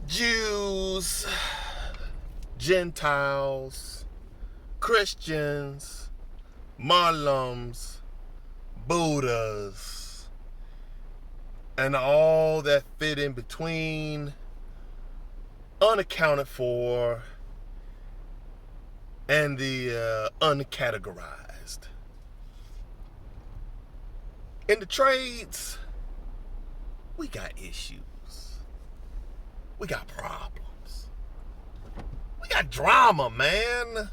Jews, Gentiles, Christians, Muslims, Buddhas, and all that fit in between, unaccounted for, and the uncategorized. In the trades, we got issues. We got problems. We got drama, man.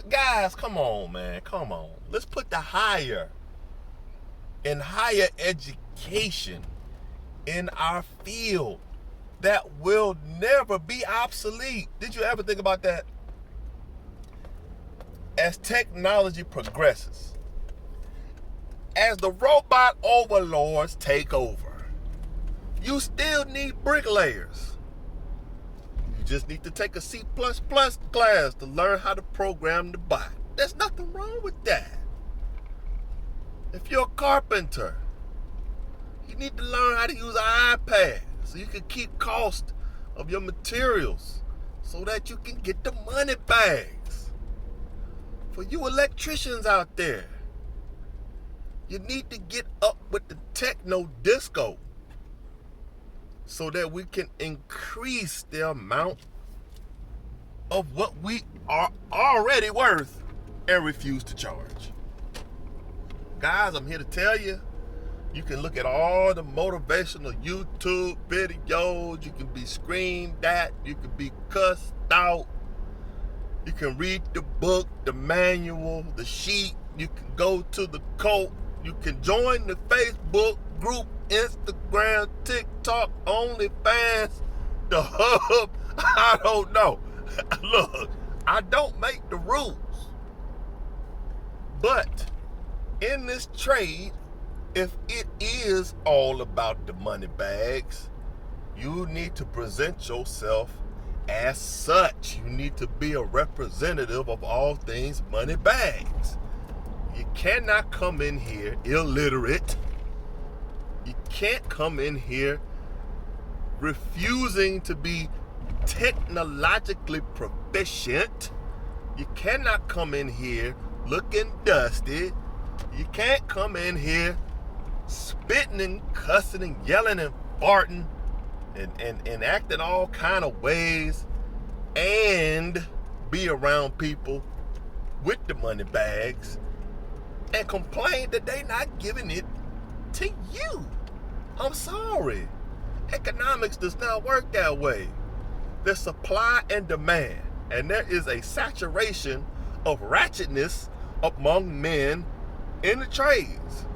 Guys, come on, man. Come on. Let's put the higher education in our field that will never be obsolete. Did you ever think about that? As technology progresses, as the robot overlords take over, you still need bricklayers. You just need to take a C++ class to learn how to program the bot. There's nothing wrong with that. If you're a carpenter, you need to learn how to use an iPad so you can keep cost of your materials so that you can get the money bags. For you electricians out there, you need to get up with the techno disco so that we can increase the amount of what we are already worth and refuse to charge. Guys, I'm here to tell you, you can look at all the motivational YouTube videos, you can be screamed at, you can be cussed out, you can read the book, the manual, the sheet, you can go to the cult, you can join the Facebook group, Instagram, TikTok, OnlyFans, the Hub. I don't know. Look, I don't make the rules. But in this trade, if it is all about the money bags, you need to present yourself as such. You need to be a representative of all things money bags. You cannot come in here illiterate. You can't come in here refusing to be technologically proficient. You cannot come in here looking dusty. You can't come in here spitting and cussing and yelling and farting and acting all kind of ways and be around people with the money bags and complain that they not giving it to you. I'm sorry. Economics does not work that way. There's supply and demand, and there is a saturation of ratchetness among men in the trades.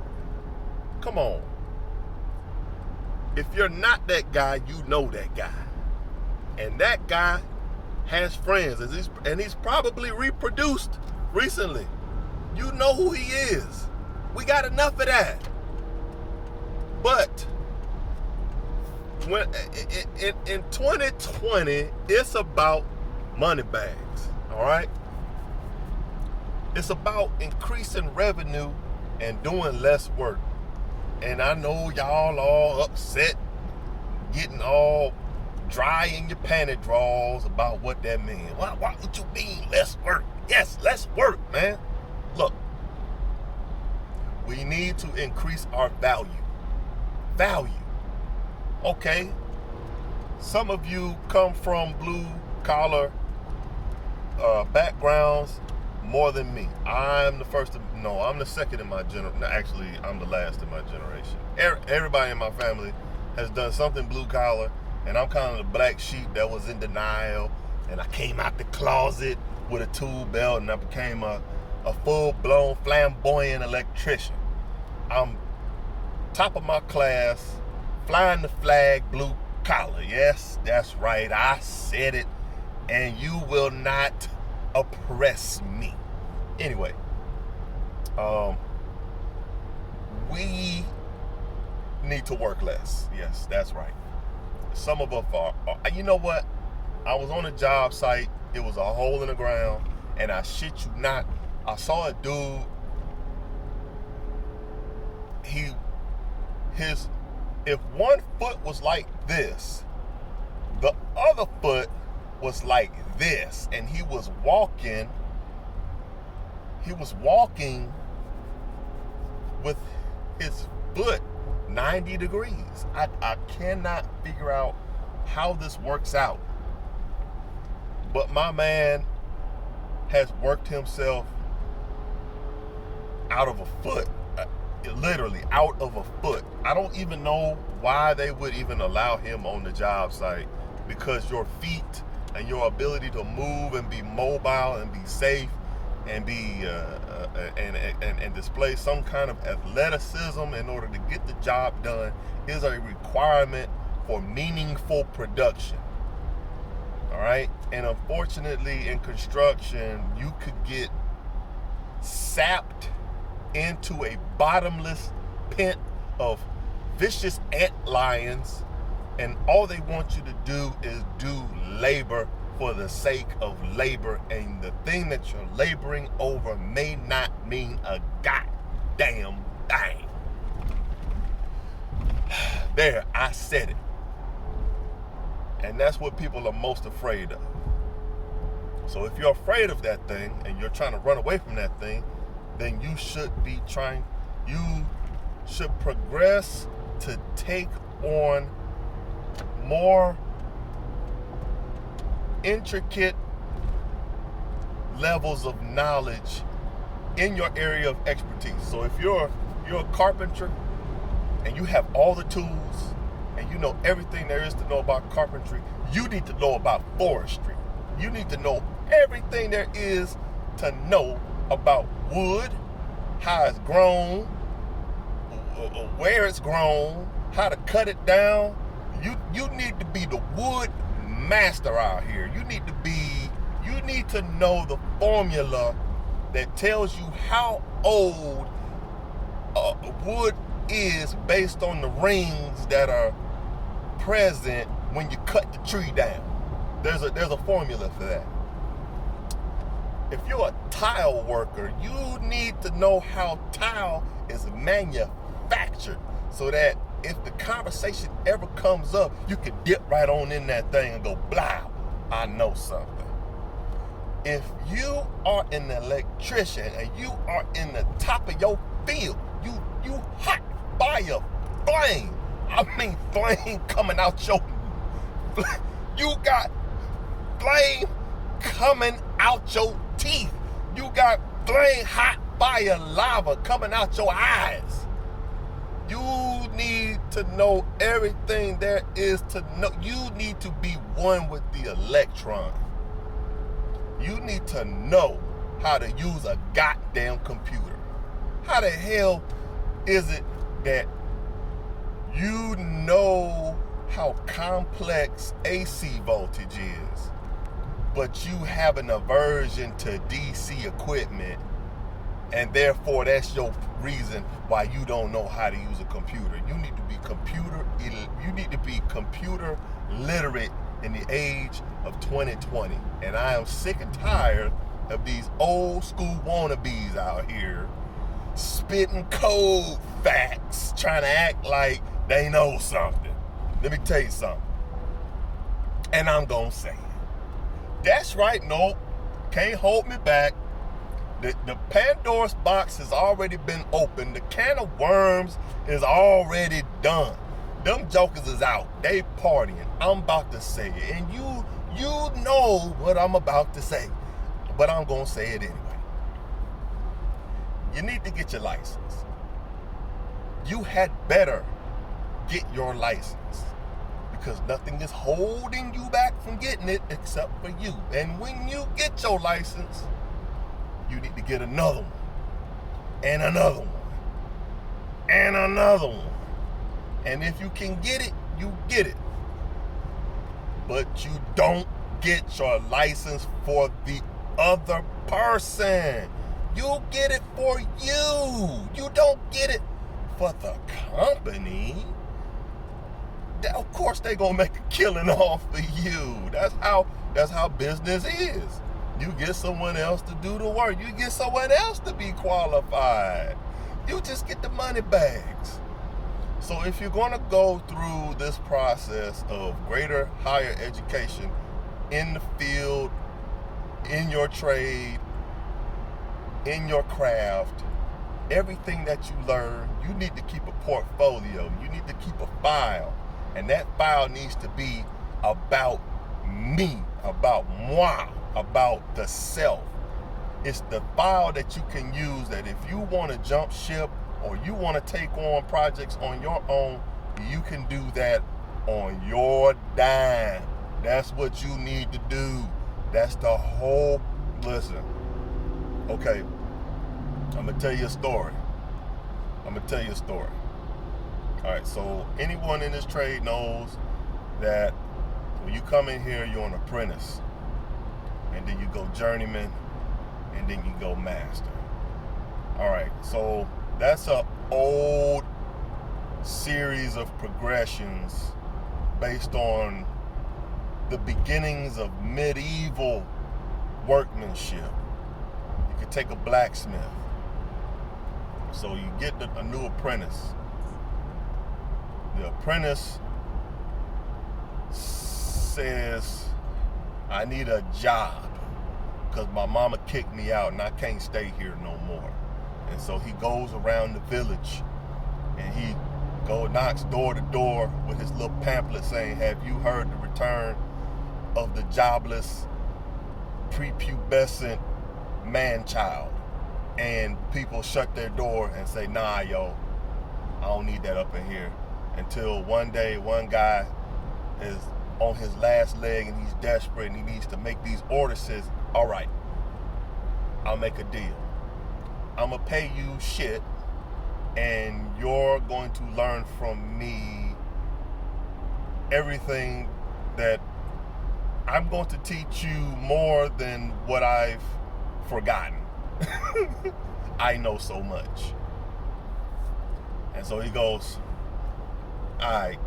Come on. If you're not that guy, you know that guy. And that guy has friends, and he's probably reproduced recently. You know who he is. We got enough of that. But when in 2020, it's about money bags, all right? It's about increasing revenue and doing less work. And I know y'all all upset, getting all dry in your panty drawers about what that means. Why would you mean less work? Yes, less work, man. Look, we need to increase our value. Okay, some of you come from blue collar backgrounds more than me. I'm the second in my generation. Actually, I'm the last in my generation. Everybody in my family has done something blue collar, and I'm kind of the black sheep that was in denial, and I came out the closet with a tool belt, and I became a full-blown flamboyant electrician. I'm top of my class, flying the flag, blue collar. Yes, that's right. I said it, and you will not oppress me. Anyway, we need to work less. Yes, that's right. Some of us are. You know what? I was on a job site. It was a hole in the ground, and I shit you not, I saw a dude. If one foot was like this, The other foot was like this, and he was walking with his foot 90 degrees. I cannot figure out how this works out. But my man has worked himself out of a foot, literally out of a foot. I don't even know why they would even allow him on the job site, because your feet and your ability to move and be mobile and be safe and be and display some kind of athleticism in order to get the job done is a requirement for meaningful production. All right, and unfortunately in construction you could get sapped into a bottomless pit of vicious ant lions, and all they want you to do is do labor for the sake of labor, and the thing that you're laboring over may not mean a goddamn thing. There, I said it. And that's what people are most afraid of. So if you're afraid of that thing and you're trying to run away from that thing, then you should progress to take on more intricate levels of knowledge in your area of expertise. So if you're a carpenter and you have all the tools and you know everything there is to know about carpentry, you need to know about forestry. You need to know everything there is to know about wood, how it's grown, where it's grown, how to cut it down. You need to be the wood master out here. You need to know the formula that tells you how old wood is based on the rings that are present when you cut the tree down. There's a formula for that. If you're a tile worker, you need to know how tile is manufactured, so that if the conversation ever comes up, you can dip right on in that thing and go, blah, I know something. If you are an electrician and you are in the top of your field, you hot by a flame. I mean, flame coming out your, you got flame coming out your teeth. You got flame hot fire lava coming out your eyes. You need to know everything there is to know. You need to be one with the electron. You need to know how to use a goddamn computer. How the hell is it that you know how complex AC voltage is, but you have an aversion to DC equipment, and therefore that's your reason why you don't know how to use a computer? You need to be computer literate in the age of 2020. And I am sick and tired of these old school wannabes out here spitting code facts, trying to act like they know something. Let me tell you something, and I'm gonna say it. That's right, nope, can't hold me back. The Pandora's box has already been opened. The can of worms is already done. Them jokers is out. They partying. I'm about to say it. And you know what I'm about to say. But I'm going to say it anyway. You need to get your license. You had better get your license, because nothing is holding you back from getting it except for you. And when you get your license, you need to get another one, and another one, and another one. And if you can get it, you get it. But you don't get your license for the other person. You get it for you. You don't get it for the company. Of course they're gonna make a killing off of you. That's how business is. You get someone else to do the work. You get someone else to be qualified. You just get the money bags. So if you're going to go through this process of greater, higher education in the field, in your trade, in your craft, everything that you learn, you need to keep a portfolio. You need to keep a file. And that file needs to be about me, about moi, about the self. It's the file that you can use that if you want to jump ship or you want to take on projects on your own, you can do that on your dime. That's what you need to do. That's the whole, listen, okay, I'm going to tell you a story. All right, so anyone in this trade knows that when you come in here, you're an apprentice. And then you go journeyman, and then you go master. All right, so that's an old series of progressions based on the beginnings of medieval workmanship. You could take a blacksmith. So you get a new apprentice. The apprentice says, I need a job because my mama kicked me out and I can't stay here no more. And so he goes around the village and he knocks door to door with his little pamphlet saying, have you heard the return of the jobless, prepubescent man-child? And people shut their door and say, nah, yo, I don't need that up in here. Until one day, one guy is on his last leg and he's desperate and he needs to make these orders. Says, all right, I'll make a deal. I'm gonna pay you shit and you're going to learn from me everything that I'm going to teach you more than what I've forgotten. I know so much. And so he goes, all right.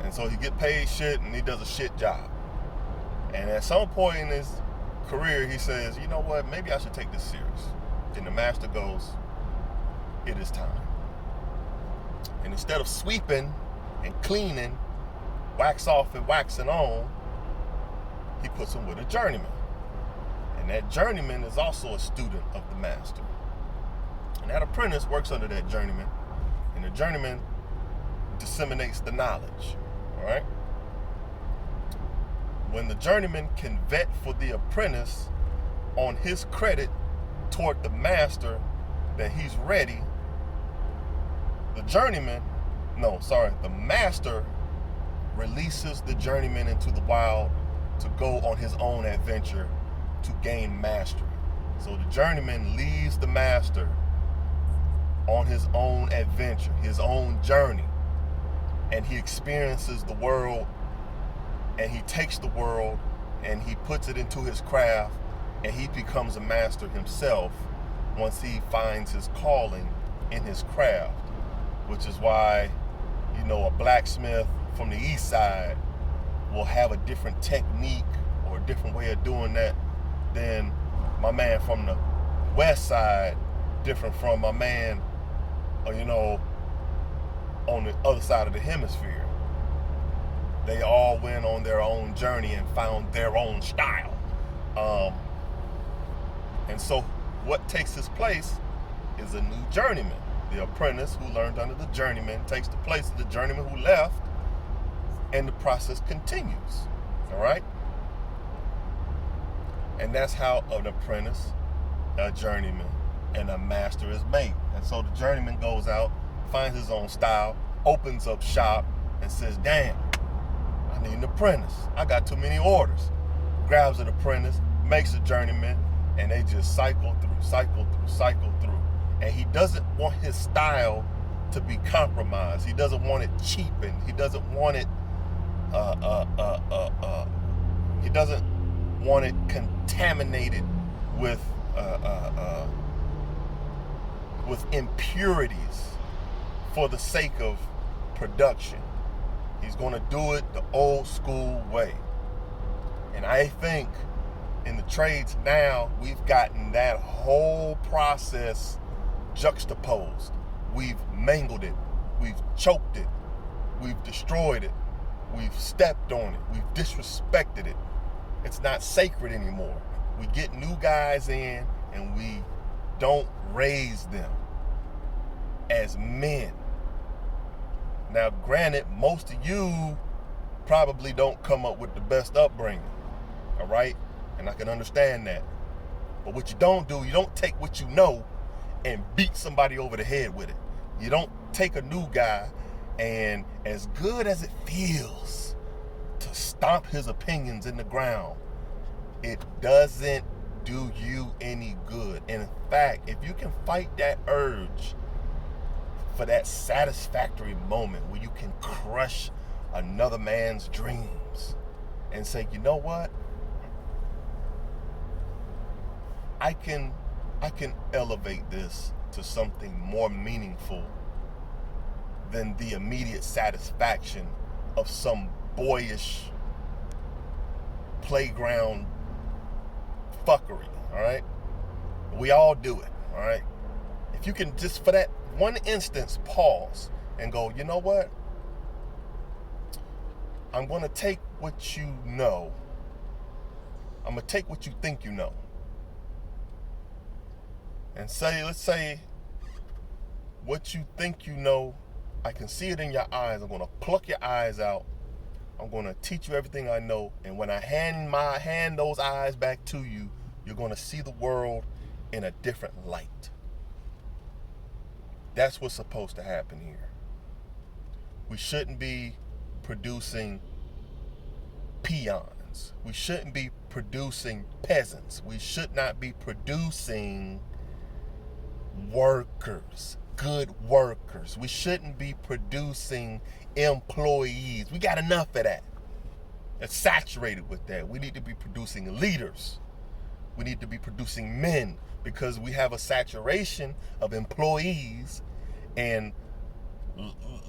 And so he get paid shit and he does a shit job. And at some point in his career, he says, you know what, maybe I should take this serious. And the master goes, it is time. And instead of sweeping and cleaning, wax off and waxing on, he puts him with a journeyman. And that journeyman is also a student of the master. And that apprentice works under that journeyman. And the journeyman disseminates the knowledge. All right? When the journeyman can vet for the apprentice on his credit toward the master that he's ready, the master releases the journeyman into the wild to go on his own adventure to gain mastery. So the journeyman leaves the master on his own adventure, his own journey, and he experiences the world, and he takes the world and he puts it into his craft, and he becomes a master himself once he finds his calling in his craft. Which is why, a blacksmith from the east side will have a different technique or a different way of doing that than my man from the west side, different from my man, on the other side of the hemisphere. They all went on their own journey and found their own style. And so what takes his place is a new journeyman. The apprentice who learned under the journeyman takes the place of the journeyman who left, and the process continues. All right? And that's how an apprentice, a journeyman, and a master is made. And so the journeyman goes out, finds his own style, opens up shop, and says, damn, I need an apprentice. I got too many orders. Grabs an apprentice, makes a journeyman, and they just cycle through. And he doesn't want his style to be compromised. He doesn't want it cheapened. He doesn't want it contaminated with impurities for the sake of production. He's going to do it the old school way. And I think in the trades now, we've gotten that whole process juxtaposed. We've mangled it. We've choked it. We've destroyed it. We've stepped on it. We've disrespected it. It's not sacred anymore. We get new guys in and we don't raise them as men. Now, granted, most of you probably don't come up with the best upbringing, all right? And I can understand that. But what you don't do, you don't take what you know and beat somebody over the head with it. You don't take a new guy and, as good as it feels to stomp his opinions in the ground, it doesn't do you any good. And in fact, if you can fight that urge for that satisfactory moment where you can crush another man's dreams and say, you know what? I can elevate this to something more meaningful than the immediate satisfaction of some boyish playground fuckery, all right? We all do it, all right? If you can just, for that one instance, pause and go, you know what? I'm going to take what you know. I'm going to take what you think you know. And say, let's say, what you think you know, I can see it in your eyes. I'm going to pluck your eyes out. I'm going to teach you everything I know. And when I hand those eyes back to you, you're going to see the world in a different light. That's what's supposed to happen here. We shouldn't be producing peons. We shouldn't be producing peasants. We should not be producing workers, good workers. We shouldn't be producing employees. We got enough of that. It's saturated with that. We need to be producing leaders. We need to be producing men, because we have a saturation of employees and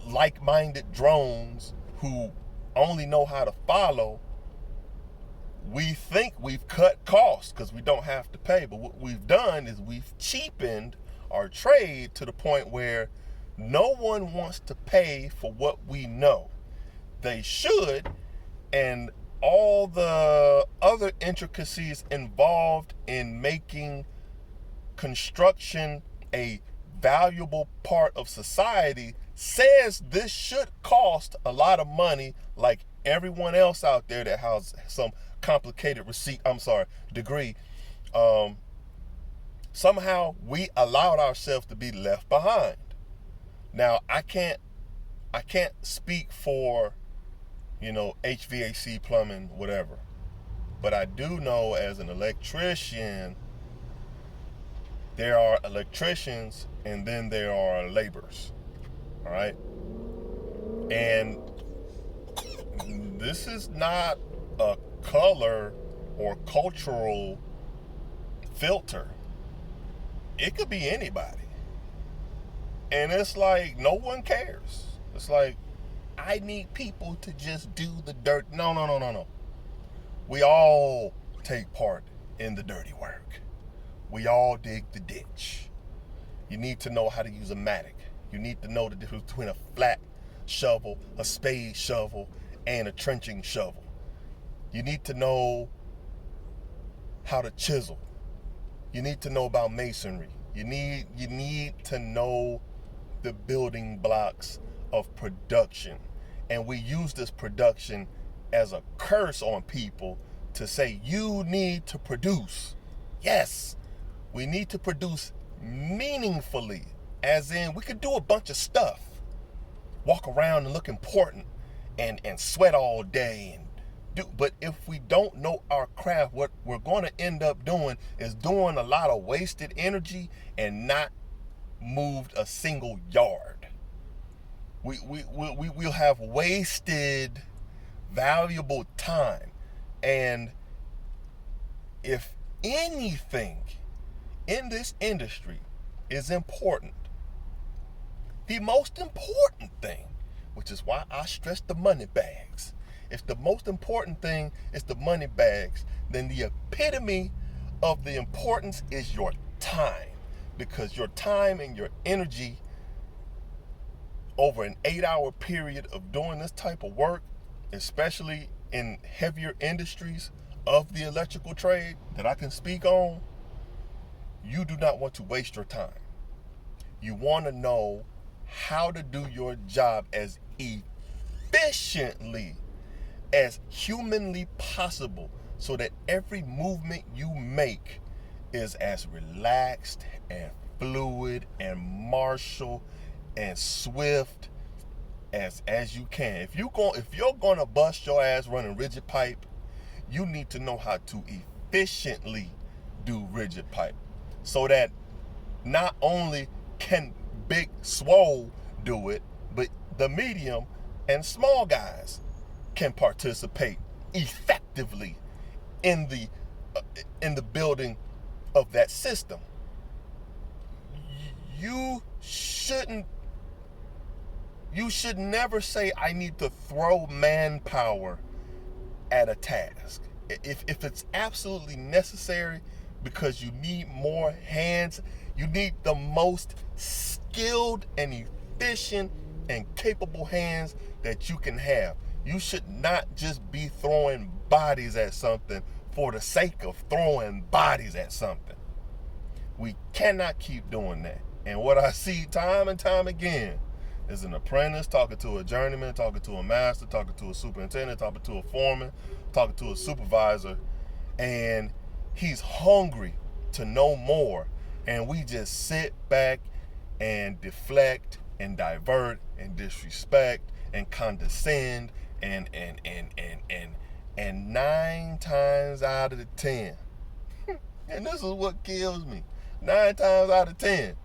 like-minded drones who only know how to follow. We think we've cut costs because we don't have to pay, but what we've done is we've cheapened our trade to the point where no one wants to pay for what we know. They should, and all the other intricacies involved in making construction a valuable part of society says this should cost a lot of money, like everyone else out there that has some complicated degree. Somehow we allowed ourselves to be left behind. Now, I can't speak for, HVAC, plumbing, whatever. But I do know, as an electrician, there are electricians and then there are laborers. All right? And this is not a color or cultural filter. It could be anybody. And it's like, no one cares. It's like, I need people to just do the dirt. No. We all take part in the dirty work. We all dig the ditch. You need to know how to use a matic. You need to know the difference between a flat shovel, a spade shovel, and a trenching shovel. You need to know how to chisel. You need to know about masonry. You need to know the building blocks of production. And we use this production as a curse on people to say, you need to produce. Yes, we need to produce meaningfully, as in we could do a bunch of stuff, walk around and look important and sweat all day and do, but if we don't know our craft, what we're going to end up doing is doing a lot of wasted energy and not moved a single yard. We'll have wasted valuable time. And if anything in this industry is important, the most important thing, which is why I stress the money bags. If the most important thing is the money bags, then the epitome of the importance is your time, because your time and your energy over an 8-hour period of doing this type of work, especially in heavier industries of the electrical trade that I can speak on, you do not want to waste your time. You want to know how to do your job as efficiently as humanly possible so that every movement you make is as relaxed and fluid and martial and swift as you can. If you're gonna bust your ass running rigid pipe, you need to know how to efficiently do rigid pipe so that not only can big swole do it, but the medium and small guys can participate effectively in the building of that system. You should never say, I need to throw manpower at a task. If it's absolutely necessary because you need more hands, you need the most skilled and efficient and capable hands that you can have. You should not just be throwing bodies at something for the sake of throwing bodies at something. We cannot keep doing that. And what I see time and time again is an apprentice talking to a journeyman, talking to a master, talking to a superintendent, talking to a foreman, talking to a supervisor, and he's hungry to know more. And we just sit back and deflect and divert and disrespect and condescend and 9 times out of the 10, and this is what kills me, 9 times out of 10,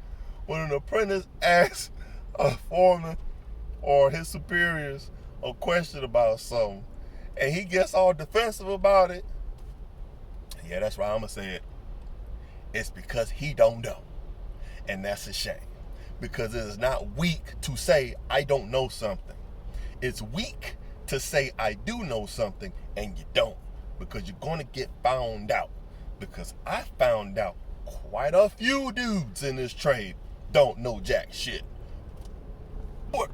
when an apprentice asks a foreman or his superiors a question about something and he gets all defensive about it, yeah, that's right, I'm gonna say it, it's because he don't know. And that's a shame, because it is not weak to say I don't know something. It's weak to say I do know something and you don't, because you're going to get found out. Because I found out quite a few dudes in this trade don't know jack shit. But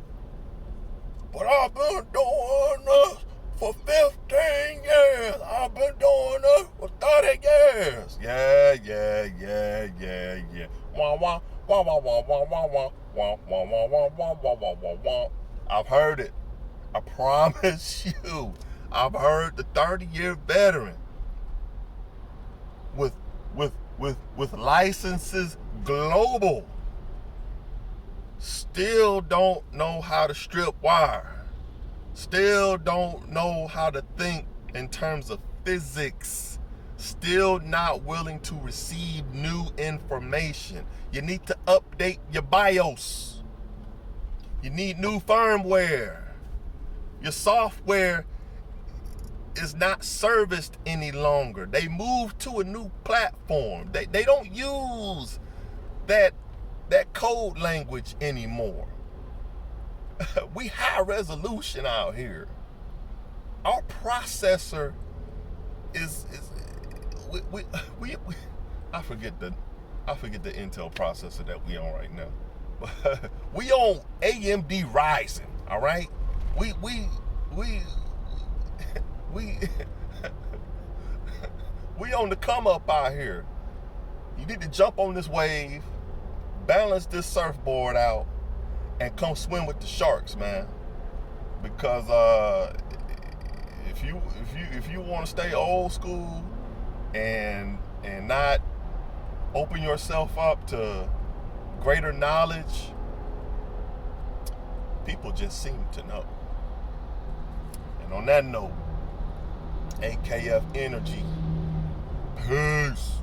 I've been doing this for 15 years. I've been doing this for 30 years. Yeah. Wah, wah, wah, wah, wah, wah, wah, wah, wah, wah, wah, wah, wah, wah, wah, wah, wah. I've heard it. I promise you. I've heard the 30-year veteran with licenses global still don't know how to strip wire, still don't know how to think in terms of physics, still not willing to receive new information. You need to update your BIOS. You need new firmware. Your software is not serviced any longer. They moved to a new platform. They don't use that code language anymore. We high resolution out here. Our processor is I forget the Intel processor that we on right now. We on AMD Ryzen, all right? We on the come up out here. You need to jump on this wave, balance this surfboard out, and come swim with the sharks, man. Because if you want to stay old school and not open yourself up to greater knowledge, people just seem to know. And on that note, AKF Energy. Peace.